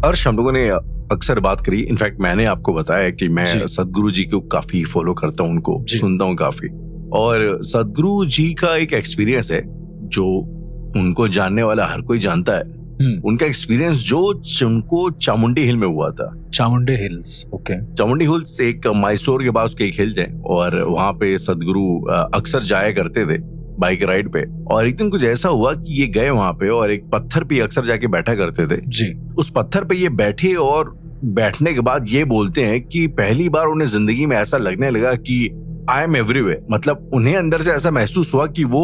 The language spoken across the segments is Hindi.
अर्श, हम लोगों ने अक्सर बात करी, इनफैक्ट मैंने आपको बताया कि मैं सदगुरु जी को काफी फॉलो करता हूँ, उनको सुनता हूँ काफी। और सदगुरु जी का एक एक्सपीरियंस है जो उनको जानने वाला हर कोई जानता है। उनका एक्सपीरियंस जो उनको चामुंडी हिल में हुआ था। Chamundi hills, okay. Chamundi hills एक मैसूर के पास के एक हिल्स है, और वहां पे सदगुरु अक्सर जाया करते थे बाइक राइड पे। और एक दिन कुछ ऐसा हुआ कि ये गए वहां पे और एक पत्थर पे अक्सर जाके बैठा करते थे जी। उस पत्थर पे ये बैठे, और बैठने के बाद ये बोलते हैं कि पहली बार उन्हें जिंदगी में ऐसा लगने लगा कि आई एम एवरीवेयर। मतलब उन्हें अंदर से ऐसा महसूस हुआ कि वो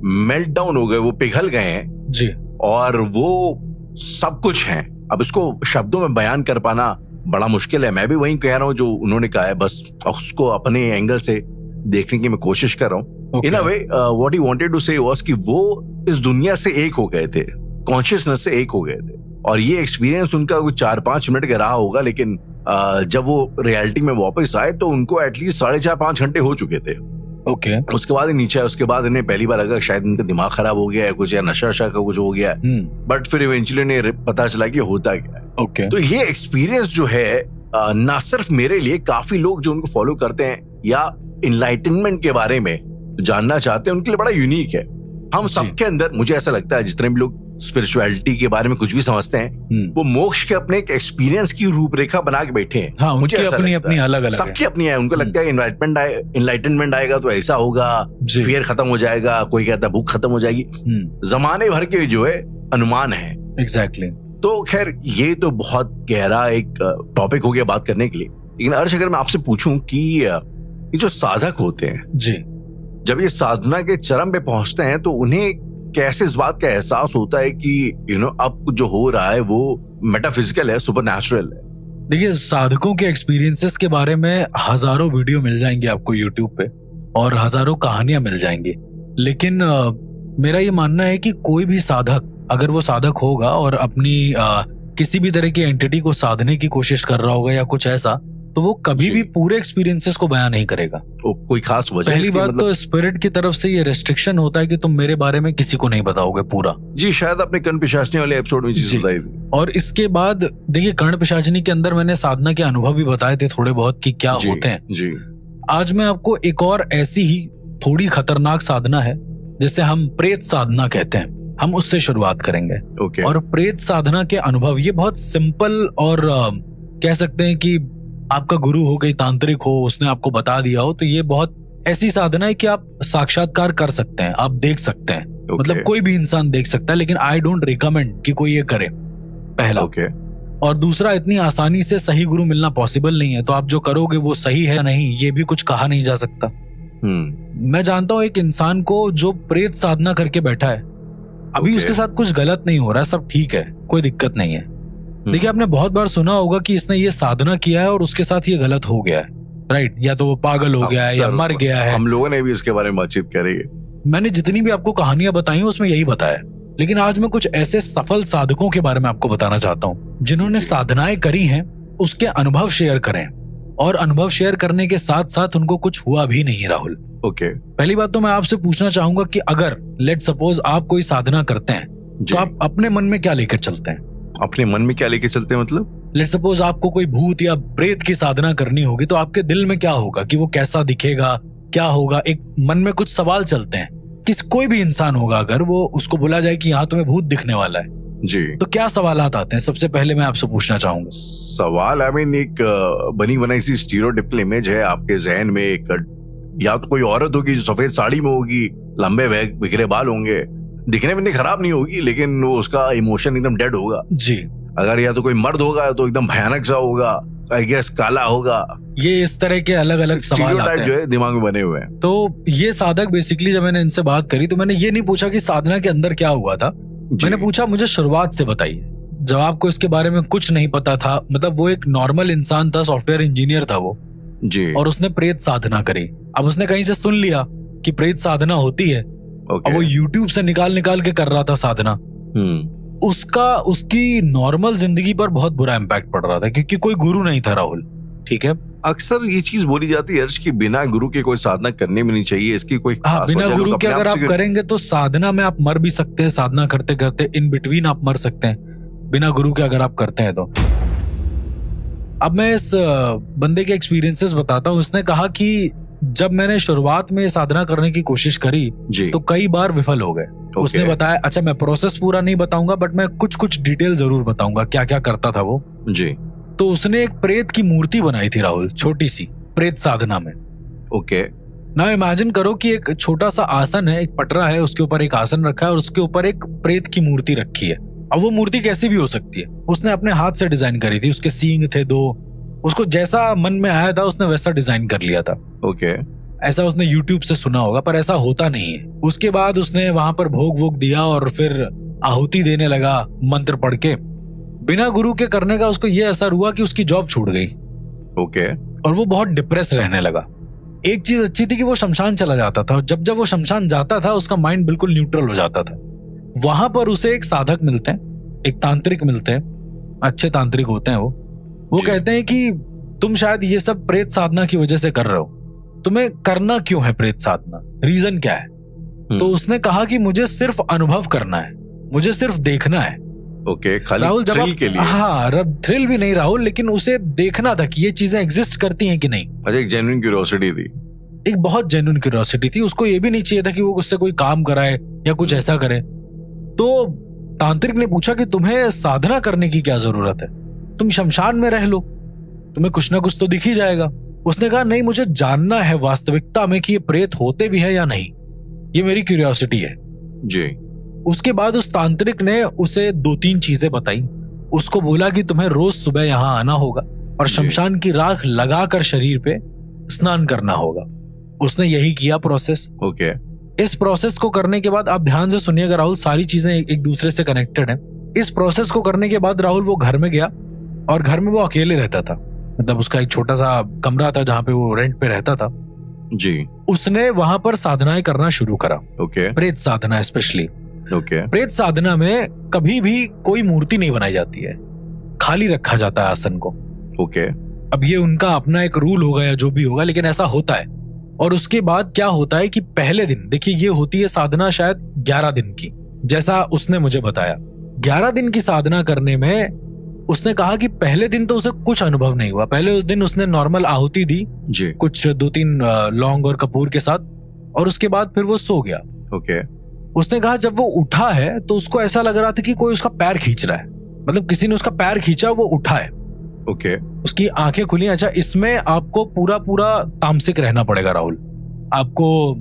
मेल्ट डाउन हो गए, वो पिघल गए हैं जी, और वो सब कुछ हैं। अब इसको शब्दों में बयान कर पाना बड़ा मुश्किल है। मैं भी वही कह रहा हूँ जो उन्होंने कहा है, बस उसको अपने एंगल से देखने की मैं कोशिश कर रहा हूँ। In a way what he wanted to say was कि वो इस दुनिया से एक हो गए थे, कॉन्शियसनेस से एक हो गए थे। और ये एक्सपीरियंस उनका कुछ 4-5 मिनट का रहा होगा, लेकिन जब वो रियलिटी में वापस आए तो उनको एटलीस्ट 4.5-5 घंटे हो चुके थे। ओके। उसके बाद नीचे, उसके बाद इन्हें पहली बार लगा शायद उनका दिमाग खराब हो गया है कुछ, या नशा का कुछ हो गया है। बट फिर इवेंचुअली इन्हें पता चला कि होता क्या है। ओके। तो ये एक्सपीरियंस जो है ना सिर्फ मेरे लिए, काफी लोग जो उनको फॉलो करते हैं या इनलाइटनमेंट के बारे में जानना चाहते हैं, उनके लिए बड़ा यूनिक है। हम सबके अंदर, मुझे ऐसा लगता है, जितने भी लोग स्पिरिचुअलिटी के बारे में कुछ भी समझते हैं, वो मोक्ष के अपने एक एक्सपीरियंस की रूपरेखा बना के बैठे हैं। हाँ, मुझे अपनी अपनी अलग अलग, सबकी अपनी है। उनको लगता है इनलाइटनमेंट आएगा तो ऐसा होगा, फियर खत्म हो जाएगा, कोई कहता है भूख खत्म हो जाएगी। जमाने भर के जो है अनुमान है। एग्जैक्टली। तो खैर ये तो बहुत गहरा एक टॉपिक हो गया बात करने के लिए। लेकिन अर्श, अगर मैं आपसे पूछूं कि ये जो साधक होते हैं जी, जब ये साधना के चरम पे पहुंचते हैं तो उन्हें कैसे इस बात का एहसास होता है कि अब जो हो रहा है वो मेटाफिजिकल है, सुपरनैचुरल है? देखिए, साधकों के एक्सपीरियंसेस के बारे में हजारों वीडियो मिल जाएंगे आपको यूट्यूब पे, और हजारों कहानियां मिल जाएंगी। लेकिन मेरा ये मानना है कि कोई भी साधक, अगर वो साधक होगा और अपनी किसी भी तरह की एंटिटी को साधने की कोशिश कर रहा होगा या कुछ ऐसा, तो वो कभी भी पूरे एक्सपीरियंसेस को बयान नहीं करेगा। कोई खास वजह? पहली बात तो स्पिरिट की तरफ से ये रेस्ट्रिक्शन होता है कि तुम मेरे बारे में किसी को नहीं बताओगे पूरा। जी, शायद अपने कर्ण पिशाचनी वाले एपिसोड में चीज बताई थी। और इसके बाद देखिए, कर्ण पिशाचनी के अंदर मैंने साधना के अनुभव भी बताए थे थोड़े बहुत कि क्या होते हैं। जी। आज मैं आपको एक और ऐसी ही थोड़ी खतरनाक साधना है जिसे हम प्रेत साधना कहते हैं, हम उससे शुरुआत करेंगे। ओके। और प्रेत साधना के अनुभव ये बहुत सिंपल, और कह सकते हैं कि आपका गुरु हो, कोई तांत्रिक हो, उसने आपको बता दिया हो, तो ये बहुत ऐसी साधना है कि आप साक्षात्कार कर सकते हैं, आप देख सकते हैं। मतलब कोई भी इंसान देख सकता है, लेकिन आई डोंट रिकमेंड कि कोई ये करे, पहला। और दूसरा, इतनी आसानी से सही गुरु मिलना पॉसिबल नहीं है, तो आप जो करोगे वो सही है या नहीं ये भी कुछ कहा नहीं जा सकता। मैं जानता हूं एक इंसान को जो प्रेत साधना करके बैठा है, अभी उसके साथ कुछ गलत नहीं हो रहा है, सब ठीक है, कोई दिक्कत नहीं है। देखिए, आपने बहुत बार सुना होगा कि इसने ये साधना किया है और उसके साथ ये गलत हो गया है, राइट? या तो वो पागल हो गया है या मर गया है। हम लोगों ने भी इसके बारे में बातचीत करी है। मैंने जितनी भी आपको कहानियां बताई उसमें यही बताया। लेकिन आज मैं कुछ ऐसे सफल साधकों के बारे में आपको बताना चाहता हूँ जिन्होंने साधनाएं करी हैं, उसके अनुभव शेयर करें, और अनुभव शेयर करने के साथ साथ उनको कुछ हुआ भी नहीं। राहुल, पहली बात तो मैं आपसे पूछना चाहूंगा कि अगर लेट सपोज आप कोई साधना करते हैं तो आप अपने मन में क्या लेकर चलते हैं? अपने मन में क्या लेके चलते हैं मतलब? लेट सपोज आपको कोई भूत या प्रेत की साधना करनी होगी तो आपके दिल में क्या होगा कि वो कैसा दिखेगा, क्या होगा? एक मन में कुछ सवाल चलते हैं। कोई भी इंसान होगा, अगर वो उसको बोला जाए कि यहाँ तुम्हें भूत दिखने वाला है जी, तो क्या सवालात आते हैं? सबसे पहले मैं आपसे पूछना चाहूंगा। सवाल, एक बनी बनाई सी स्टीरियोटाइपिकल इमेज है आपके जहन में। या तो कोई औरत होगी जो सफेद साड़ी में होगी, लंबे बिखरे बाल होंगे, दिखने में इतनी खराब नहीं होगी, लेकिन वो उसका इमोशन एकदम डेड होगा जी। अगर या तो कोई मर्द होगा तो एकदम भयानक सा होगा, आई गेस काला होगा। ये इस तरह के अलग अलग सवाल आते हैं जो है दिमाग में बने हुए हैं। तो ये साधक बेसिकली, जब मैंने इनसे बात करी तो मैंने ये नहीं पूछा कि साधना के अंदर क्या हुआ था, मैंने पूछा मुझे शुरुआत से बताइए। जब आपको इसके बारे में कुछ नहीं पता था, मतलब वो एक नॉर्मल इंसान था, सॉफ्टवेयर इंजीनियर था वो जी, और उसने प्रेत साधना करी। अब उसने कहीं से सुन लिया कि प्रेत साधना होती है, और वो यूट्यूब से निकाल के कर रहा था साधना। उसकी नॉर्मल जिंदगी पर बहुत बुरा इम्पैक्ट पड़ रहा था, क्योंकि कोई गुरु नहीं था। राहुल, ठीक है, अक्सर ये चीज बोली जाती है कि बिना गुरु के कोई साधना करने में नहीं चाहिए। इसकी कोई बिना गुरु के अगर आप करेंगे तो साधना में आप मर भी सकते हैं, साधना करते करते इन बिटवीन आप मर सकते हैं। बिना गुरु के अगर आप करते हैं तो। अब मैं इस बंदे के एक्सपीरियंसेस बताता हूँ। उसने कहा कि जब मैंने शुरुआत में साधना करने की कोशिश करी जी। तो कई बार विफल हो गए। उसने बताया, अच्छा मैं प्रोसेस पूरा नहीं बताऊंगा बट मैं कुछ डिटेल जरूर बताऊंगा क्या क्या करता था वो जी। तो उसने एक प्रेत की मूर्ति बनाई थी राहुल, छोटी सी, प्रेत साधना में। ओके। ना इमेजिन करो कि एक छोटा सा आसन है, एक पटरा है, उसके ऊपर एक आसन रखा है और उसके ऊपर एक प्रेत की मूर्ति रखी है। अब वो मूर्ति कैसी भी हो सकती है, उसने अपने हाथ से डिजाइन करी थी। उसके सींग थे 2, उसको जैसा मन में आया था उसने वैसा डिजाइन कर लिया था। ओके। ऐसा उसने YouTube से सुना होगा पर ऐसा होता नहीं है। उसके बाद उसने वहां पर भोग वोग दिया और फिर आहुति देने लगा मंत्र पढ़ के। बिना गुरु के करने का उसको ये असर हुआ कि उसकी जॉब छूट गई। ओके। और वो बहुत डिप्रेस रहने लगा। एक चीज अच्छी थी कि वो शमशान चला जाता था और जब जब वो शमशान जाता था उसका माइंड बिल्कुल न्यूट्रल हो जाता था। वहां पर उसे एक साधक मिलते हैं, एक तांत्रिक मिलते हैं, अच्छे तांत्रिक होते हैं वो कहते हैं कि तुम शायद ये सब प्रेत साधना की वजह से कर रहे हो, तुम्हें करना क्यों है प्रेत साधना, रीजन क्या है? तो उसने कहा कि मुझे सिर्फ अनुभव करना है, मुझे सिर्फ देखना है। ओके। खाली राहुल थ्रिल के लिए? हाँ, थ्रिल भी नहीं राहुल, लेकिन उसे देखना था कि ये चीजें एग्जिस्ट करती हैं कि नहीं। अच्छा, एक जेन्युइन क्यूरियोसिटी थी। एक बहुत जेन्युइन क्यूरियोसिटी थी। उसको ये भी नहीं चाहिए था कि वो उससे कोई काम कराए या कुछ ऐसा करे। तो तांत्रिक ने पूछा कि तुम्हें साधना करने की क्या जरूरत है, तुम शमशान में रह लो, तुम्हें कुछ ना कुछ तो दिख ही जाएगा। उसने कहा नहीं, मुझे जानना है वास्तविकता में कि ये प्रेत होते भी है या नहीं, ये मेरी क्यूरियोसिटी है जी। उसके बाद उस तांत्रिक ने उसे 2-3 चीजें बताई। उसको बोला कि तुम्हें रोज सुबह यहाँ आना होगा और शमशान की राख लगाकर शरीर पे स्नान करना होगा। उसने यही किया प्रोसेस। ओके। इस प्रोसेस को करने के बाद आप ध्यान से सुनिएगा राहुल, सारी चीजें एक दूसरे से कनेक्टेड हैं। इस प्रोसेस को करने के बाद राहुल वो घर में गया और घर में वो अकेले रहता था। मतलब उसका एक छोटा सा कमरा था जहाँ पे वो रेंट पे रहता था जी। उसने वहां पर साधनाएं करना शुरू करा। ओके। प्रेत साधना स्पेशली। ओके। प्रेत साधना में कभी भी कोई मूर्ति नहीं बनाई जाती है, खाली रखा जाता है आसन को। ओके। अब ये उनका अपना एक रूल होगा या जो भी होगा, लेकिन ऐसा होता है। और उसके बाद क्या होता है कि पहले दिन, देखिए ये होती है साधना शायद 11 दिन की, जैसा उसने मुझे बताया। 11 दिन की साधना करने में उसने कहा कि पहले दिन तो उसे कुछ अनुभव नहीं हुआ। पहले उस दिन उसने नॉर्मल आहुति दी जी, कुछ 2-3 लौंग और कपूर के साथ, और उसके बाद फिर वो सो गया। ओके। उसने कहा जब वो उठा है तो उसको ऐसा लग रहा था कि कोई उसका पैर खींच रहा है, मतलब किसी ने उसका पैर खींचा, वो उठा है। ओके। उसकी आंखें खुली। अच्छा, इसमें आपको पूरा पूरा तामसिक रहना पड़ेगा राहुल। आपको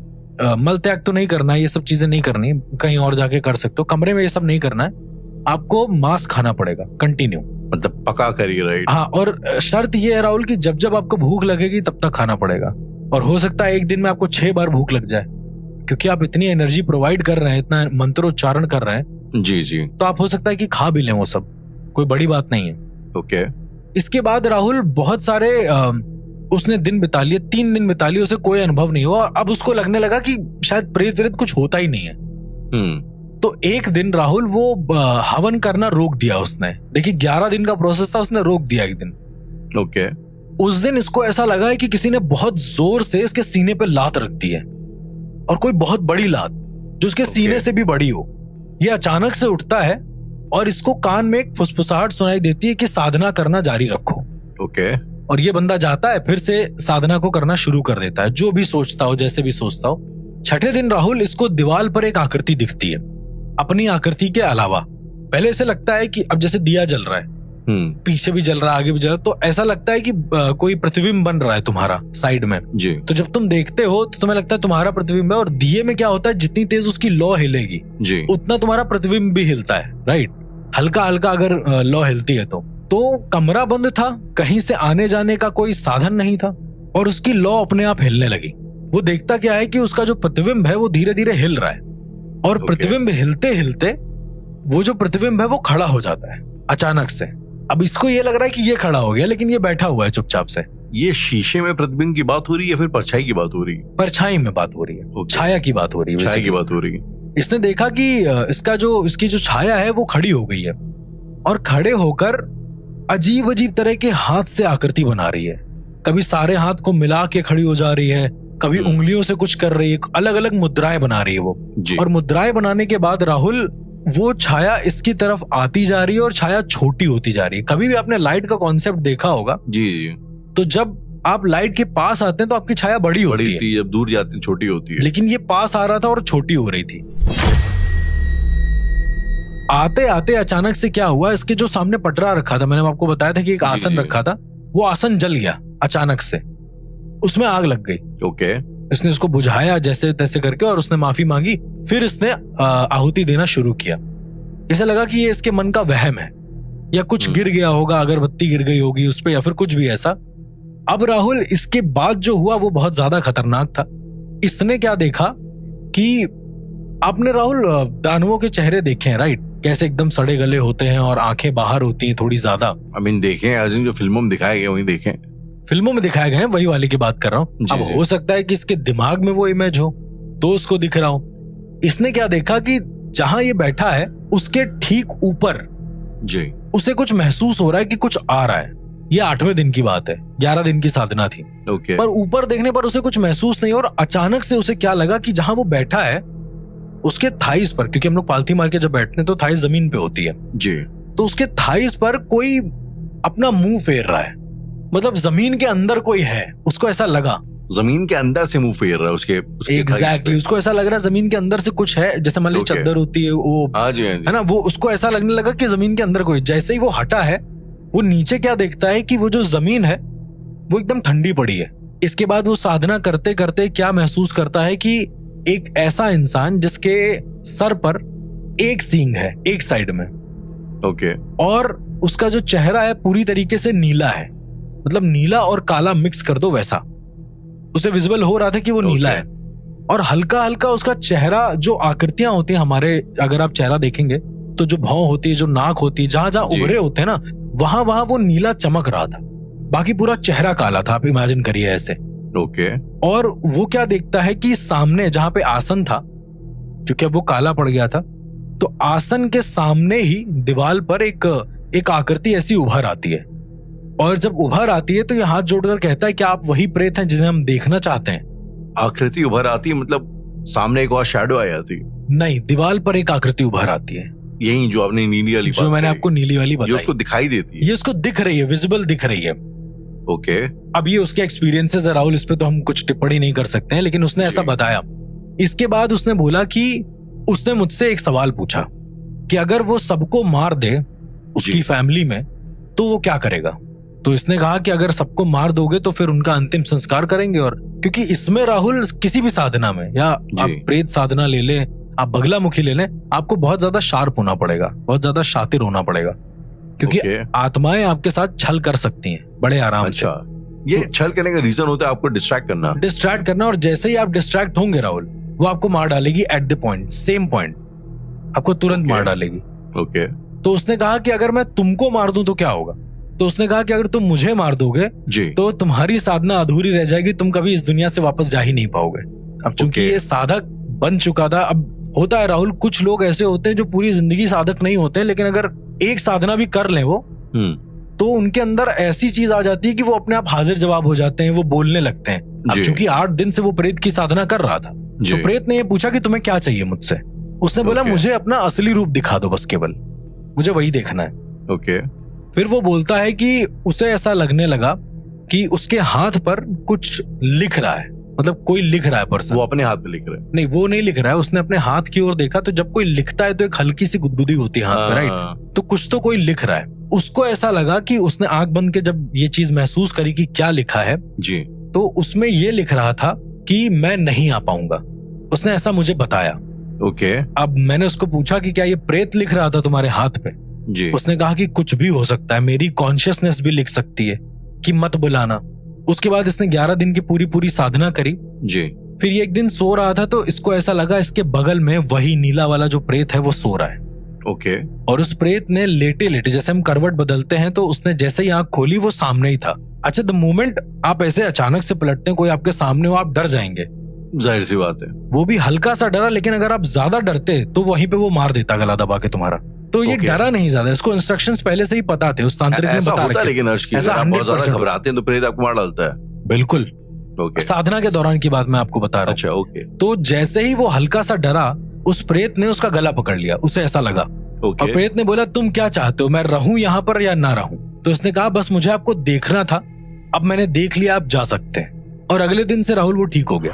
मल त्याग तो नहीं करना है, ये सब चीजें नहीं करनी, कहीं और जाके कर सकते हो, कमरे में ये सब नहीं करना है। आपको मांस खाना पड़ेगा कंटिन्यू, मतलब पका करी, राइट? हाँ, और शर्त ये है राहुल कि जब जब आपको भूख लगेगी तब तक खाना पड़ेगा। और हो सकता है एक दिन में आपको 6 बार भूख लग जाए, क्योंकि आप इतनी एनर्जी प्रोवाइड कर रहे हैं, इतना मंत्रोच्चारण कर रहे हैं। जी जी। तो आप हो सकता है कि खा भी लें वो सब, कोई बड़ी बात नहीं है। ओके। इसके बाद राहुल बहुत सारे उसने दिन बिता लिए, 3 दिन बिता लिए, उसे कोई अनुभव नहीं हुआ। अब उसको लगने लगा कि शायद प्रेत व्रेत कुछ होता ही नहीं है। तो एक दिन राहुल वो हवन करना रोक दिया उसने। देखिए 11 दिन का प्रोसेस था, उसने रोक दिया एक दिन। ओके। उस दिन इसको ऐसा लगा है कि किसी ने बहुत जोर से इसके सीने पे लात रख दी है, और कोई बहुत बड़ी लात जो उसके सीने से भी बड़ी हो। ये अचानक से उठता है और इसको कान में एक फुसफुसाहट सुनाई देती है कि साधना करना जारी रखो। ओके। और ये बंदा जाता है, फिर से साधना को करना शुरू कर देता है, जो भी सोचता हो, जैसे भी सोचता हो। छठे दिन राहुल इसको दीवार पर एक आकृति दिखती है, अपनी आकृति के अलावा। पहले इसे लगता है कि अब जैसे दिया जल रहा है, पीछे भी जल रहा है, आगे भी जल रहा है, तो ऐसा लगता है कि कोई प्रतिबिंब बन रहा है तुम्हारा साइड में जी। तो जब तुम देखते हो तो तुम्हें लगता है तुम्हारा प्रतिबिंब है। और दिए में क्या होता है, जितनी तेज उसकी लौ हिलेगी जी, उतना तुम्हारा प्रतिबिंब भी हिलता है, राइट? हल्का हल्का अगर लौ हिलती है तो कमरा बंद था, कहीं से आने जाने का कोई साधन नहीं था, और उसकी लौ अपने आप हिलने लगी। वो देखता क्या है कि उसका जो प्रतिबिंब है वो धीरे धीरे हिल रहा है, और प्रतिबिंब हिलते हिलते वो जो प्रतिबिंब है वो खड़ा हो जाता है अचानक से। अब इसको ये लग रहा है कि ये खड़ा हो गया, लेकिन ये बैठा हुआ है चुपचाप से। ये शीशे में प्रतिबिंब की बात हो रही है या फिर परछाई की बात हो रही है? परछाई में बात हो रही है, छाया की बात हो रही है, छाया की बात हो रही है। इसने देखा कि इसकी जो छाया है वो खड़ी हो गई है, और खड़े होकर अजीब अजीब तरह के हाथ से आकृति बना रही है। कभी सारे हाथ को मिला के खड़ी हो जा रही है, कभी उंगलियों से कुछ कर रही है, अलग अलग मुद्राएं बना रही है वो। और मुद्राएं बनाने के बाद राहुल वो छाया इसकी तरफ आती जा रही है और छाया छोटी होती जा रही है। कभी भी आपने लाइट का कॉन्सेप्ट देखा होगा, जी जी, तो जब आप लाइट के पास आते हैं तो आपकी छाया बड़ी होती बड़ी है, थी, जब दूर जाती है छोटी होती है। लेकिन ये पास आ रहा था और छोटी हो रही थी। आते आते अचानक से क्या हुआ, इसके जो सामने पटरा रखा था, मैंने आपको बताया था कि एक आसन रखा था, वो आसन जल गया अचानक से, उसमें आग लग गई। ओके, इसने उसको बुझाया जैसे तैसे करके और उसने माफी मांगी, फिर इसने आहुति देना शुरू किया। इसे लगा कि ये इसके मन का वहम है या कुछ गिर गया होगा, अगरबत्ती गिर गई होगी उस पे या फिर कुछ भी ऐसा। अब राहुल, इसके बाद जो हुआ वो बहुत ज्यादा खतरनाक था। इसने क्या देखा कि आपने राहुल दानवों के चेहरे देखे हैं, राइट? कैसे एकदम सड़े गले होते हैं और आंखें बाहर होती हैं थोड़ी ज्यादा। आई मीन देखें, आज जो फिल्मों में दिखाए गए वही देखें, फिल्मों में दिखाए गए हैं, वही वाले की बात कर रहा हूँ। अब हो सकता है कि इसके दिमाग में वो इमेज हो तो उसको दिख रहा हो। इसने क्या देखा कि जहां ये बैठा है उसके ठीक ऊपर जी उसे कुछ महसूस हो रहा है कि कुछ आ रहा है। ये 8वें दिन की बात है, 11 दिन की साधना थी। ओके, पर ऊपर देखने पर उसे कुछ महसूस नहीं, और अचानक से उसे क्या लगा कि जहां वो बैठा है उसके थाइस पर, क्योंकि हम लोग पालथी मार के जब बैठते हैं तो थाइस जमीन पे होती है जी, तो उसके थाइस पर कोई अपना मुंह फेर रहा है, मतलब जमीन के अंदर कोई है। उसको ऐसा लगा जमीन के अंदर से मुंह फेर रहा है उसके एग्जैक्टली उसको ऐसा लग रहा है जमीन के अंदर से कुछ है, जैसे मान लीजिए चद्दर होती है वो, हाँ जी, है ना, वो उसको ऐसा लगने लगा कि जमीन के अंदर कोई। जैसे ही वो हटा है, वो नीचे क्या देखता है कि वो जो जमीन है वो एकदम ठंडी पड़ी है। इसके बाद वो साधना करते करते क्या महसूस करता है कि एक ऐसा इंसान जिसके सर पर एक सींग है एक साइड में, ओके, और उसका जो चेहरा है पूरी तरीके से नीला है, मतलब नीला और काला मिक्स कर दो वैसा उसे विजिबल हो रहा था कि वो नीला है। और हल्का हल्का उसका चेहरा, जो आकृतियां होती हैं हमारे, अगर आप चेहरा देखेंगे तो जो भौं होती है, जो नाक होती है, जहां जहां उभरे होते हैं ना, वहां वहां वो नीला चमक रहा था, बाकी पूरा चेहरा काला था। आप इमेजिन करिए ऐसे। ओके, और वो क्या देखता है कि सामने जहां पे आसन था, क्योंकि अब वो काला पड़ गया था, तो आसन के सामने ही दीवार पर एक आकृति ऐसी उभर आती है। और जब उभर आती है तो ये हाथ जोड़कर कहता है कि आप वही प्रेत हैं जिन्हें हम देखना चाहते हैं। आकृति उभर आती है, मतलब सामने एक और शैडो आ जाती? नहीं, दीवार पर एक आकृति उभर आती है, यही जो आपने नीली वाली जो मैंने आपको नीली वाली बताई, जो उसको दिखाई देती है, ये उसको दिख रही है, विजिबल दिख रही है। ओके, अब ये उसके एक्सपीरियंसेस है राहुल, इस पे तो हम कुछ टिप्पणी नहीं कर सकते हैं, लेकिन उसने ऐसा बताया। इसके बाद उसने बोला कि उसने मुझसे एक सवाल पूछा कि अगर वो सबको मार दे उसकी फैमिली में तो वो क्या करेगा। तो इसने कहा कि अगर सबको मार दोगे तो फिर उनका अंतिम संस्कार करेंगे। और क्योंकि इसमें राहुल किसी भी साधना में, या आप प्रेत साधना ले लें, आप बगलामुखी ले लें, आपको बहुत ज्यादा शार्प होना पड़ेगा, बहुत ज्यादा शातिर होना पड़ेगा, क्योंकि आत्माएं आपके साथ छल कर सकती हैं बड़े आराम से। ये छल करने का रीजन होता है आपको डिस्ट्रैक्ट करना। और जैसे ही आप डिस्ट्रैक्ट होंगे राहुल, वो आपको मार डालेगी at the point, same point, आपको तुरंत मार डालेगी। ओके, तो उसने कहा कि अगर मैं तुमको मार दूं तो क्या होगा। तो उसने कहा कि अगर तुम मुझे मार दोगे तो तुम्हारी साधना अधूरी रह जाएगी, तुम कभी इस दुनिया से वापस जा ही नहीं पाओगे। अब चूंकि ये साधक बन चुका था, अब होता है राहुल, कुछ लोग ऐसे होते हैं जो पूरी जिंदगी साधक नहीं होते, लेकिन अगर एक साधना भी कर ले वो, तो उनके अंदर ऐसी चीज आ जाती है कि वो अपने आप हाजिर जवाब हो जाते हैं, वो बोलने लगते हैं। अब चूंकि 8 दिन से वो प्रेत की साधना कर रहा था, तो प्रेत ने ये पूछा कि तुम्हें क्या चाहिए मुझसे। उसने बोला मुझे अपना असली रूप दिखा दो, बस केवल मुझे वही देखना है। ओके, फिर वो बोलता है कि उसे ऐसा लगने लगा कि उसके हाथ पर कुछ लिख रहा है, मतलब कोई लिख रहा है पर्सन। वो अपने हाथ पे लिख रहा है? नहीं, वो नहीं लिख रहा है, उसने अपने हाथ की ओर देखा, तो जब कोई लिखता है तो एक हल्की सी गुदगुदी होती है हाथ पे, राइट? तो कुछ तो कोई लिख रहा है। उसको ऐसा लगा कि उसने आंख बंद के जब ये चीज महसूस करी कि क्या लिखा है जी, तो उसमें ये लिख रहा था कि मैं नहीं आ पाऊंगा। उसने ऐसा मुझे बताया। ओके, अब मैंने उसको पूछा कि क्या ये प्रेत लिख रहा था तुम्हारे हाथ पे? जी। उसने कहा कि कुछ भी हो सकता है, मेरी कॉन्शियसनेस भी लिख सकती है कि मत बुलाना। उसके बाद इसने 11 दिन की पूरी साधना करी जी। फिर ये एक दिन सो रहा था तो इसको ऐसा लगा इसके बगल में वही नीला वाला जो प्रेत है वो सो रहा है। ओके। और उस प्रेत ने लेटे लेटे, जैसे हम करवट बदलते हैं, तो उसने जैसे ही आंख खोली वो सामने ही था। अच्छा, द मोमेंट आप ऐसे अचानक से पलटते हैं, कोई आपके सामने हो, आप डर जाएंगे, जाहिर सी बात है। वो भी हल्का सा डरा, लेकिन अगर आप ज्यादा डरते तो वहीं पे वो मार देता गला दबा के तुम्हारा। तो ये डरा नहीं ज्यादा, इसको इंस्ट्रक्शंस पहले से ही पता थे, उस तांत्रिक ने बता रखा। लेकिन ऐसा बहुत ज्यादा घबराते हैं तो प्रेत आपको मार डालता है। बिल्कुल। साधना के दौरान की बात मैं आपको बता रहा हूँ। अच्छा, ओके। तो जैसे ही वो हल्का सा डरा उस प्रेत ने उसका गला पकड़ लिया, उसे ऐसा लगा। ओके। और प्रेत ने बोला तुम क्या चाहते हो, मैं रहूं यहाँ पर या ना रहूं? तो इसने कहा बस मुझे आपको देखना था, अब मैंने देख लिया, आप जा सकते हैं। और अगले दिन से राहुल वो ठीक हो गया,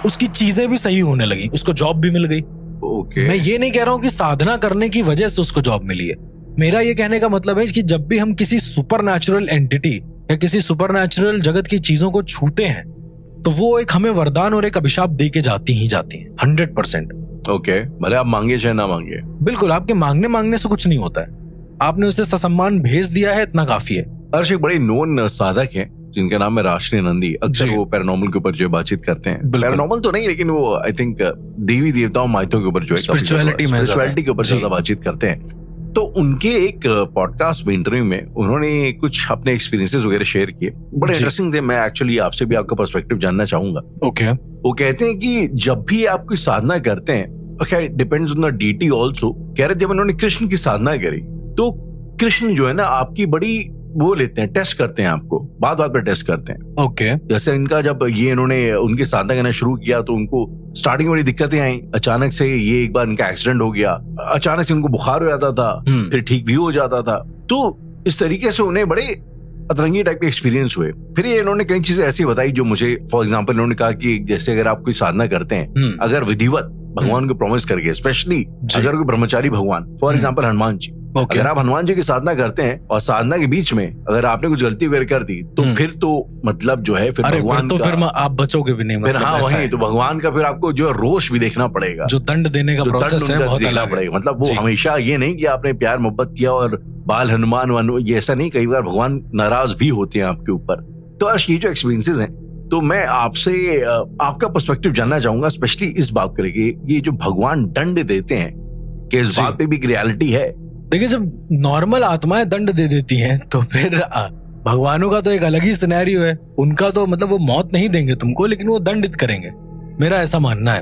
उसकी चीजें भी सही होने लगी, उसको जॉब भी मिल गई। ओके। मैं ये नहीं कह रहा हूँ कि साधना करने की वजह से उसको जॉब मिली है। मेरा ये कहने का मतलब है कि जब भी हम किसी सुपरनैचुरल एंटिटी या किसी सुपरनैचुरल जगत की चीजों को छूते हैं तो वो एक हमें वरदान और एक अभिशाप दे के जाती ही जाती है 100%। ओके, भले आप मांगे चाहे ना मांगे। बिल्कुल, आपके मांगने से कुछ नहीं होता है, आपने उसे ससम्मान भेज दिया है, इतना काफी है। अर्श एक बड़े नोन साधक हैं जिनका नाम है राष्ट्रीय नंदी। अक्सर जी। वो पैरानॉर्मल के ऊपर जो है बातचीत करते हैं। बिल्कुल। पैरानॉर्मल तो नहीं, लेकिन वो आई थिंक देवी देवताओं माइतों के ऊपर जो है स्पिरिचुअलिटी के ऊपर ज्यादा बातचीत करते हैं। तो उनके एक पॉडकास्ट में, इंटरव्यू में, उन्होंने कुछ अपने एक्सपीरियंसेस वगैरह शेयर किए, बड़े इंटरेस्टिंग थे। मैं एक्चुअली आपसे भी आपका पर्सपेक्टिव जानना चाहूंगा। ओके। वो कहते हैं कि जब भी आप कोई साधना करते हैं, okay, depends on the deity also. कह रहे जब उन्होंने कृष्ण की साधना करी तो कृष्ण जो है ना आपकी बड़ी वो लेते हैं, टेस्ट करते हैं आपको, बात बात पर टेस्ट करते हैं। ओके। जैसे इनका जब ये इन्होंने उनकी साधना करना शुरू किया तो उनको स्टार्टिंग में बड़ी दिक्कतें आई। अचानक से ये एक बार इनका एक्सीडेंट हो गया, अचानक से उनको बुखार हो जाता था, फिर ठीक भी हो जाता था। तो इस तरीके से उन्हें बड़े अतरंगी टाइप के एक्सपीरियंस हुए। फिर ये इन्होंने कई चीजें ऐसी बताई जो मुझे, फॉर एग्जाम्पल इन्होंने कहा कि जैसे अगर आप कोई साधना करते हैं, अगर विधिवत भगवान को प्रॉमिस करके, स्पेशली अगर कोई ब्रह्मचारी भगवान, फॉर एग्जाम्पल हनुमान जी, अगर आप हनुमान जी की साधना करते हैं और साधना के बीच में अगर आपने कुछ गलती वगैरह कर दी तो फिर तो मतलब जो है फिर भगवान तो का, फिर आप बचोगे भी नहीं, फिर हाँ वही तो भगवान का फिर आपको जो है रोष भी देखना पड़ेगा, जो दंड देने का प्रोसेस है बहुत देखना पड़ेगा। मतलब वो हमेशा ये नहीं कि आपने प्यार मोहब्बत किया और बाल हनुमान ये ऐसा नहीं, कई बार भगवान नाराज भी होते हैं आपके ऊपर। तो आज ये जो एक्सपीरियंसेस हैं, तो मैं आपसे आपका पर्सपेक्टिव जानना चाहूंगा, स्पेशली इस बात को लेके ये जो भगवान दंड देते हैं, कि इस बात पे भी एक रियलिटी है। देखिए, जब नॉर्मल आत्माएं दंड दे देती हैं तो फिर भगवानों का तो एक अलग ही सिनेरियो है। उनका तो मतलब वो मौत नहीं देंगे तुमको, लेकिन वो दंडित करेंगे, मेरा ऐसा मानना है।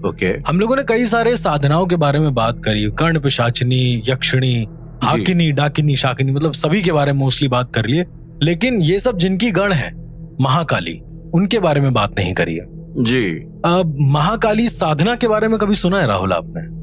ओके। हम लोगों ने कई सारे साधनाओं के बारे में बात करी, कर्ण पिशाचिनी, यक्षिणी, हाकिनी, डाकिनी, शाकिनी, मतलब सभी के बारे में मोस्टली बात कर लिए। लेकिन ये सब जिनकी गण है महाकाली, उनके बारे में बात नहीं करी है जी। महाकाली साधना के बारे में कभी सुना है राहुल आपने?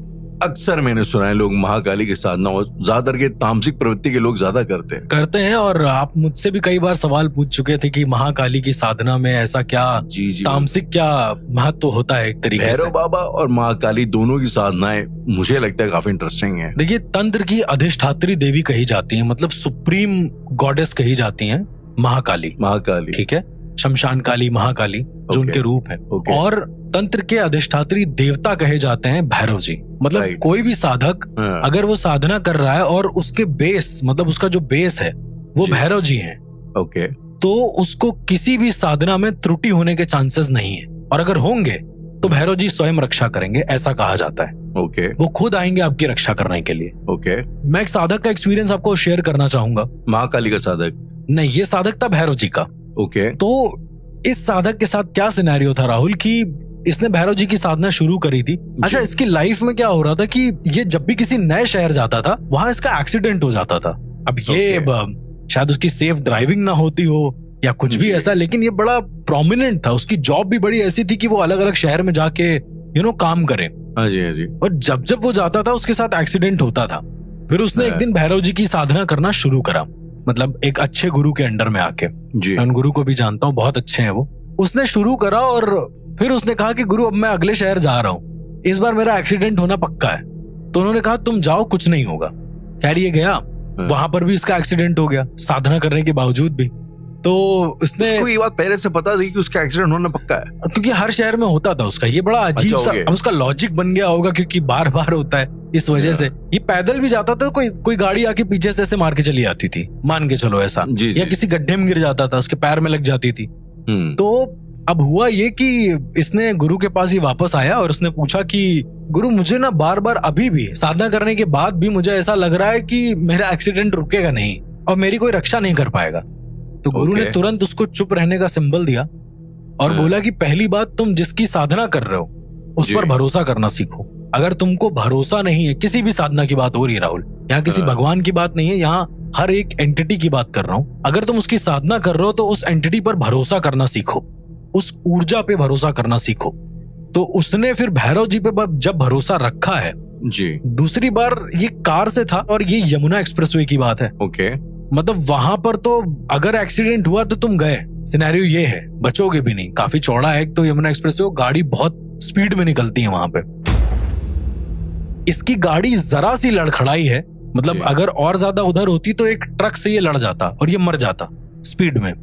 अक्सर मैंने सुना है लोग महाकाली की साधना ज्यादातर के तामसिक प्रवृत्ति के लोग ज्यादा करते हैं। और आप मुझसे भी कई बार सवाल पूछ चुके थे कि महाकाली की साधना में ऐसा क्या तामसिक क्या महत्व होता है। एक तरीके से भैरव बाबा और महाकाली दोनों की साधनाएं मुझे लगता है काफी इंटरेस्टिंग है। देखिए, तंत्र की अधिष्ठात्री देवी कही जाती है, मतलब सुप्रीम गॉडेस कही जाती है महाकाली। ठीक है, शमशान काली, महाकाली जो उनके रूप है। और तंत्र के अधिष्ठात्री देवता कहे जाते हैं भैरव जी। मतलब कोई भी साधक अगर वो साधना कर रहा है और उसके बेस, मतलब उसका जो बेस है वो भैरव जी हैं, ओके, तो उसको किसी भी साधना में त्रुटि होने के चांसेस नहीं है। और अगर होंगे तो भैरव जी स्वयं रक्षा करेंगे, ऐसा कहा जाता है। ओके। वो खुद आएंगे आपकी रक्षा करने के लिए। ओके। मैं एक साधक का एक्सपीरियंस आपको शेयर करना चाहूंगा। महाकाली का साधक नहीं, ये साधक था भैरव जी का। ओके। तो इस साधक के साथ क्या सिनेरियो था राहुल कि इसने भैरव जी की साधना शुरू करी थी। अच्छा, इसकी लाइफ में क्या हो रहा था कि ये जब भी किसी नए शहर जाता था वहां इसका एक्सीडेंट हो जाता था। अब ये शायद उसकी सेफ ड्राइविंग ना होती हो या कुछ भी ऐसा, लेकिन ये बड़ा प्रोमिनेंट था। उसकी जॉब भी बड़ी ऐसी थी कि वो अलग अलग शहर में जाके काम करे। हाँ जी, हाँ जी। और जब वो जाता था उसके साथ एक्सीडेंट होता था। फिर उसने एक दिन भैरव जी की साधना करना शुरू करा, मतलब एक अच्छे गुरु के अंडर में आके। मैं उन गुरु को भी जानता हूँ, बहुत अच्छे हैं वो। उसने शुरू करा और फिर उसने कहा कि गुरु अब मैं अगले शहर जा रहा हूँ, इस बार मेरा एक्सीडेंट होना पक्का है। तो उन्होंने कहा तुम जाओ, कुछ नहीं होगा। खैर ये गया, वहां पर भी इसका एक्सीडेंट हो गया साधना करने के बावजूद भी। तो उसने ये बात पहले से पता थी कि उसका एक्सीडेंट होना पक्का है, क्योंकि हर शहर में होता था उसका। ये बड़ा अजीब सा अब उसका लॉजिक बन गया होगा, क्योंकि बार बार होता है, इस वजह से। ये पैदल भी जाता था, कोई गाड़ी आके पीछे से ऐसे मार के चली आती थी, मान के चलो ऐसा। या किसी गड्ढे में गिर जाता था, उसके पैर में लग जाती थी। तो अब हुआ ये कि इसने गुरु के पास ही वापस आया और उसने पूछा कि गुरु मुझे ना बार बार अभी भी साधना करने के बाद भी मुझे ऐसा लग रहा है कि मेरा एक्सीडेंट रुकेगा नहीं और मेरी कोई रक्षा नहीं कर पाएगा। तो गुरु ने तुरंत उसको चुप रहने का सिंबल दिया और बोला कि पहली बात, तुम जिसकी साधना कर रहे हो उस पर भरोसा करना सीखो। अगर तुमको भरोसा नहीं है, किसी भी साधना की बात हो रही है राहुल, यहाँ किसी भगवान की बात नहीं है, यहाँ हर एक एंटिटी की बात कर रहा हूँ। अगर तुम उसकी साधना कर रहे हो तो उस एंटिटी पर भरोसा करना सीखो, उस ऊर्जा पे भरोसा करना सीखो। तो उसने फिर भैरव जी पे जब भरोसा रखा है, जी, दूसरी बार ये कार से था और ये यमुना एक्सप्रेसवे की बात है। ओके, मतलब वहां पर तो अगर एक्सीडेंट हुआ तो तुम गए, सिनेरियो ये है, बचोगे भी नहीं। काफी चौड़ा है एक तो यमुना एक्सप्रेसवे, गाड़ी बहुत स्पीड में निकलती है वहां पे। इसकी गाड़ी जरा सी लड़खड़ाई है, मतलब जी। अगर और ज्यादा उधर होती तो एक ट्रक से ये लड़ जाता और ये मर जाता स्पीड में।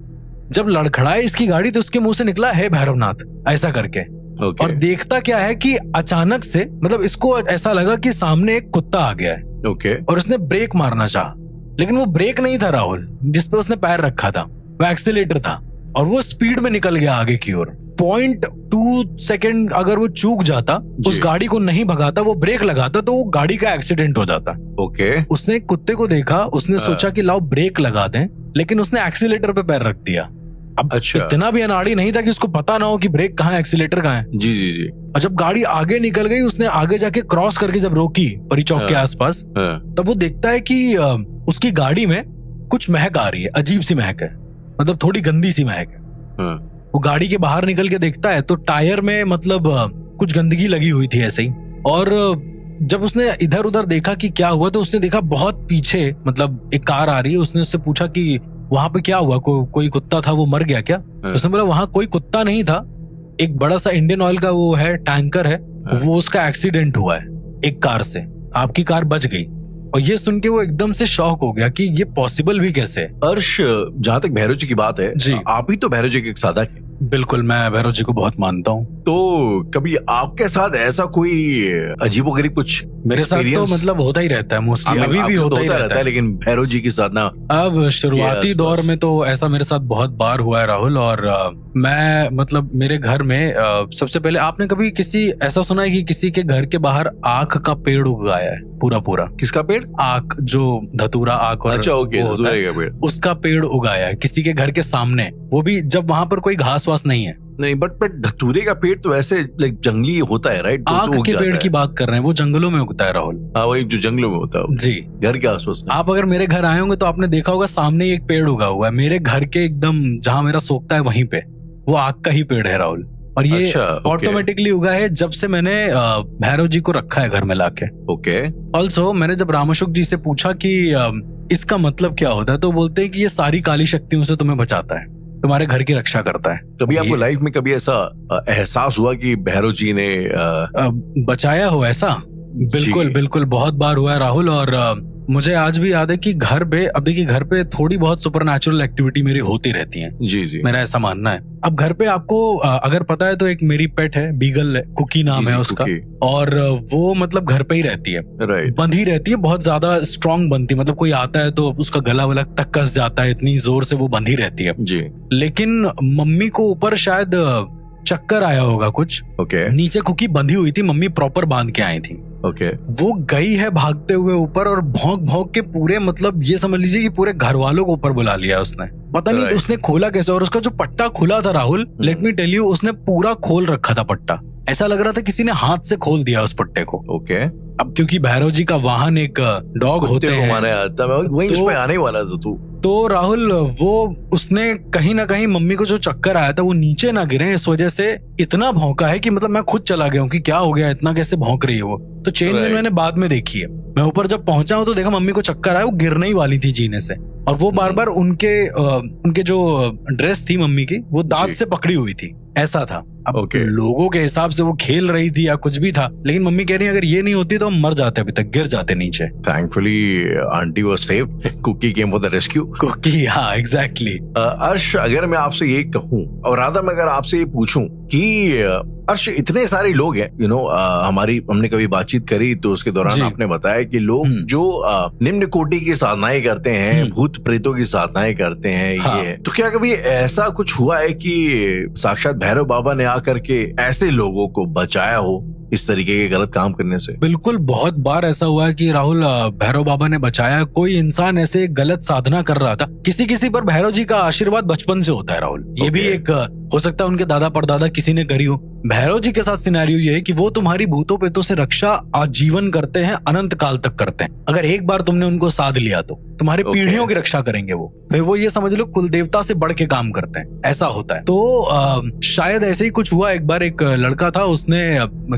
जब लड़खड़ाई इसकी गाड़ी तो उसके मुंह से निकला है भैरवनाथ ऐसा करके। ओके, और देखता क्या है कि अचानक से मतलब इसको ऐसा लगा कि सामने एक कुत्ता आ गया है ओके, और उसने ब्रेक मारना चाहा, लेकिन वो ब्रेक नहीं था राहुल जिसपे उसने पैर रखा था, वो एक्सीलेटर था और वो स्पीड में निकल गया आगे की ओर। 0.2 सेकंड अगर वो चूक जाता, उस गाड़ी को नहीं भगाता, वो ब्रेक लगाता तो वो गाड़ी का एक्सीडेंट हो जाता। ओके, उसने एक कुत्ते को देखा, उसने सोचा कि लाओ ब्रेक लगा दें, लेकिन उसने एक्सीलेटर पे पैर रख दिया। अब अच्छा। इतना भी अनाड़ी नहीं था कि उसको पता ना हो कि ब्रेक कहाँ है, एक्सीलेटर कहाँ है। जी जी जी, और जब गाड़ी आगे निकल गई, उसने आगे जाके क्रॉस करके जब रोकी परी चौक के आसपास, तब वो देखता है कि उसकी गाड़ी में कुछ महक आ रही है, अजीब सी महक है, मतलब थोड़ी गंदी सी महक है। वो गाड़ी के बाहर निकल के देखता है तो टायर में मतलब कुछ गंदगी लगी हुई थी ऐसे ही। और जब उसने इधर उधर देखा कि क्या हुआ, तो उसने देखा बहुत पीछे मतलब एक कार आ रही है। उसने उससे पूछा कि वहां पे क्या हुआ, कोई कुत्ता था, वो मर गया क्या? उसने बोला वहां कोई कुत्ता नहीं था, एक बड़ा सा इंडियन ऑयल का वो है टैंकर है, वो उसका एक्सीडेंट हुआ है एक कार से, आपकी कार बच गई। और ये सुन के वो एकदम से शॉक हो गया कि ये पॉसिबल भी कैसे है। अर्श, जहाँ तक भैरव जी की बात है, जी, आप ही तो भैरव जी के एक साधक हैं। बिल्कुल, मैं भैरव जी को बहुत मानता हूँ। तो कभी आपके साथ ऐसा कोई अजीबोगरीब कुछ मेरे साथ तो मतलब होता ही रहता है मोस्टली, अभी भी होता ही रहता है, लेकिन भैरव जी के साथ ना, अब शुरुआती दौर में तो ऐसा मेरे साथ बहुत बार हुआ है राहुल। और मैं मतलब मेरे घर में सबसे पहले, आपने कभी किसी ऐसा सुना है कि किसी के घर के बाहर आख का पेड़ उगाया है पूरा पूरा? किसका पेड़? आख, जो धतूरा आख और अच्छा, ओके, धतूरे का पेड़, उसका पेड़ उगाया है किसी के घर के सामने, वो भी जब वहां पर कोई घास वास नहीं है। नहीं, बट धतूरे का पेड़ तो ऐसे लाइक जंगली होता है, राइट? आख के पेड़ की बात कर रहे हैं, वो जंगलों में उगता है राहुल। हाँ, वही जो जंगलों में होता है जी, घर के आसपास। आप अगर मेरे घर आए होंगे तो आपने देखा होगा सामने एक पेड़ उगा हुआ है, मेरे घर के एकदम जहां मेरा सोखता है वहीं पे वो आख का ही पेड़ है राहुल। और ये ऑटोमेटिकली उगा है जब से मैंने भैरव जी को रखा है घर में लाके। ओके। ऑल्सो मैंने जब रामाशुक जी से पूछा कि इसका मतलब क्या होता है, तो बोलते हैं कि ये सारी काली शक्तियों से तुम्हें बचाता है, तुम्हारे घर की रक्षा करता है। कभी आपको लाइफ में कभी ऐसा एहसास हुआ कि भैरव जी ने बचाया हो ऐसा? बिल्कुल बिल्कुल, बहुत बार हुआ है राहुल। और मुझे आज भी याद है कि घर पे, अब देखिए घर पे थोड़ी बहुत सुपरनैचुरल एक्टिविटी मेरी होती रहती है। जी जी, मेरा ऐसा मानना है। अब घर पे आपको अगर पता है तो एक मेरी पेट है, बीगल है, कुकी नाम है उसका, और वो मतलब घर पे ही रहती है, राइट, बंधी रहती है, बहुत ज्यादा स्ट्रांग बनती है, मतलब कोई आता है तो उसका गला वला तक कस जाता है, इतनी जोर से वो बंधी रहती है जी। लेकिन मम्मी को ऊपर शायद चक्कर आया होगा कुछ, ओके, नीचे कुकी बंधी हुई थी, मम्मी प्रॉपर बांध के आई थी। ओके, वो गई है भागते हुए ऊपर और भौंक भौंक के पूरे, मतलब ये समझ लीजिए कि पूरे घर वालों को ऊपर बुला लिया उसने। पता नहीं उसने खोला कैसे, और उसका जो पट्टा खुला था Rahul, let me tell you, उसने पूरा खोल रखा था पट्टा, ऐसा लग रहा था किसी ने हाथ से खोल दिया उस पट्टे को। ओके। अब क्योंकि भैरव जी का वाहन एक डॉग होते हैं, वही उसमें आने वाला था तू। तो राहुल वो उसने कहीं ना कहीं मम्मी को जो चक्कर आया था वो नीचे ना गिरे, इस वजह से इतना भौंका है कि मतलब मैं खुद चला गया हूँ कि क्या हो गया, इतना कैसे भौंक रही है वो। तो चेन वेन मैंने बाद में देखी है। मैं ऊपर जब पहुंचा हूँ तो देखा मम्मी को चक्कर आया, वो गिरने ही वाली थी जीने से, और वो बार बार उनके जो ड्रेस थी मम्मी की, वो दांत से पकड़ी हुई थी, ऐसा था। अब लोगों के हिसाब से वो खेल रही थी या कुछ भी था, लेकिन मम्मी कह रही है अगर ये नहीं होती तो हम मर जाते, अभी तक गिर जाते नीचे। Thankfully aunty was saved, cookie came for the rescue. Cookie, हाँ एग्जैक्टली। अर्श, अगर मैं आपसे ये कहूँ, और राधा मैं अगर आपसे ये पूछूं कि अर्श, इतने सारे लोग हैं, हमने कभी बातचीत करी तो उसके दौरान आपने बताया कि लोग जो निम्न कोटि की साधनाएं करते हैं, भूत प्रेतों की साधनाएं करते हैं, हाँ। ये तो क्या कभी ऐसा कुछ हुआ है कि साक्षात भैरव बाबा ने आकर के ऐसे लोगों को बचाया हो इस तरीके के गलत काम करने से? बिल्कुल, बहुत बार ऐसा हुआ है कि राहुल भैरव बाबा ने बचाया। कोई इंसान ऐसे गलत साधना कर रहा था, किसी पर भैरव जी का आशीर्वाद बचपन से होता है राहुल, ये भी एक हो सकता है उनके दादा परदादा किसी ने करी हो। भैरव जी के साथ सिनेरियो ये है कि वो तुम्हारी भूतों प्रेतों से रक्षा आजीवन करते हैं, अनंत काल तक करते हैं। अगर एक बार तुमने उनको साध लिया तो तुम्हारी पीढ़ियों की रक्षा करेंगे वो। फिर वो ये समझ लो कुल देवता से बढ़ के काम करते हैं, ऐसा होता है। तो शायद ऐसे ही कुछ हुआ। एक बार एक लड़का था, उसने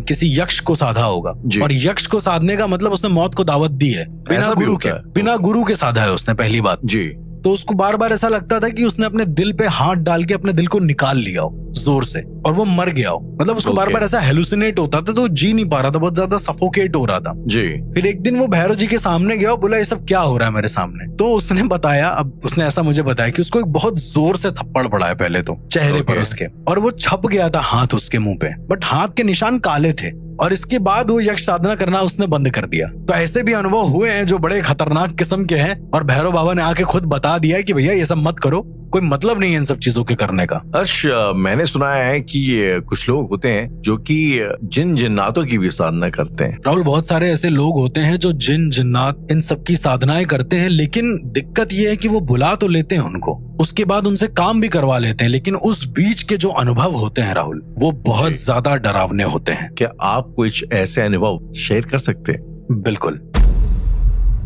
किसी यक्ष को साधा होगा, और यक्ष को साधने का मतलब उसने मौत को दावत दी है बिना गुरु के साधा है उसने, पहली बात जी। तो उसको बार बार ऐसा लगता था कि उसने अपने दिल पे हाथ डाल के अपने दिल को निकाल लिया हो जोर से, और वो मर गया हो। मतलब उसको बार बार ऐसा हेलुसिनेट होता था, तो वो जी नहीं पा रहा था, बहुत ज्यादा सफोकेट हो रहा था जी। फिर एक दिन वो भैरव जी के सामने गया, बोला ये सब क्या हो रहा है मेरे सामने। तो उसने बताया, अब उसने ऐसा मुझे बताया कि उसको एक बहुत जोर से थप्पड़ पड़ा है पहले तो चेहरे पर उसके, और वो छप गया था हाथ उसके मुंह पे, बट हाथ के निशान काले थे। और इसके बाद वो यक्ष साधना करना उसने बंद कर दिया। तो ऐसे भी अनुभव हुए हैं जो बड़े खतरनाक किस्म के हैं, और भैरव बाबा ने आके खुद बता दिया है कि भैया ये सब मत करो, कोई मतलब नहीं है इन सब चीजों के करने का। हर्ष, मैंने सुना है कि कुछ लोग होते हैं जो कि जिन जिन्नातों की भी साधना करते हैं। राहुल, बहुत सारे ऐसे लोग होते हैं जो जिन जिन्नात इन सब की साधनाएं करते हैं, लेकिन दिक्कत ये है कि वो बुला तो लेते हैं उनको, उसके बाद उनसे काम भी करवा लेते हैं, लेकिन उस बीच के जो अनुभव होते हैं राहुल, वो बहुत ज्यादा डरावने होते हैं। क्या आप कुछ ऐसे अनुभव शेयर कर सकते हैं? बिल्कुल।